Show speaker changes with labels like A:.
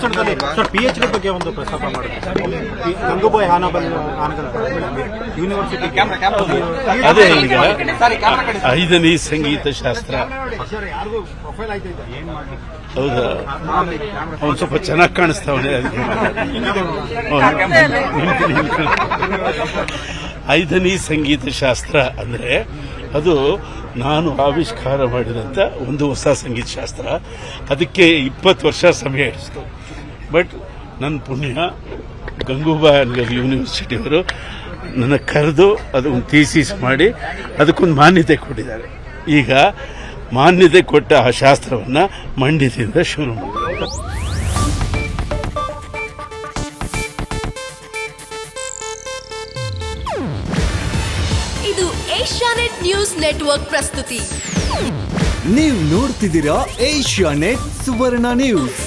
A: Sir PhD ಬಗ್ಗೆ ಒಂದು ಪ್ರಸ್ತಾಪ ಮಾಡಿದೆ ಗಂಗೂಬಾಯಿ ಹಾನಗಲ್ ಯೂನಿವರ್ಸಿಟಿ
B: ಅದೇ ಈಗ 5ನೇ ಸಂಗೀತ ಶಾಸ್ತ್ರ ಹೌದಾ ಅವನು ಸ್ವಲ್ಪ ಚೆನ್ನಾಗಿ ಕಾಣಿಸ್ತಾವನೆ ಅದಕ್ಕೆ 5ನೇ ಸಂಗೀತ ಶಾಸ್ತ್ರ ಅಂದ್ರೆ ಅದು ನಾನು ಆವಿಷ್ಕಾರ ಮಾಡಿದಂಥ ಒಂದು ಹೊಸ ಸಂಗೀತ ಶಾಸ್ತ್ರ. ಅದಕ್ಕೆ 20 ವರ್ಷ ಸಮಯ ಹಿಡಿಸ್ತು. ಬಟ್ ನನ್ನ ಪುಣ್ಯ ಗಂಗೂಬಾಯಿ ಹಾನಗಲ್ ಯೂನಿವರ್ಸಿಟಿಯವರು ನನ್ನ ಕರೆದು ಅದೊಂದು ಥೀಸಿಸ್ ಮಾಡಿ ಅದಕ್ಕೊಂದು ಮಾನ್ಯತೆ ಕೊಟ್ಟಿದ್ದಾರೆ. ಈಗ ಮಾನ್ಯತೆ ಕೊಟ್ಟ ಆ ಶಾಸ್ತ್ರವನ್ನು ಮಂಡ್ಯದಿಂದ ಶುರು ಮಾಡಿದೆ.
C: ಇದು ಏಷ್ಯಾನೆಟ್ ನ್ಯೂಸ್ ನೆಟ್ವರ್ಕ್ ಪ್ರಸ್ತುತಿ.
D: ನೀವು ನೋಡ್ತಿದ್ದೀರಾ ಏಷ್ಯಾನೆಟ್ ಸುವರ್ಣ ನ್ಯೂಸ್.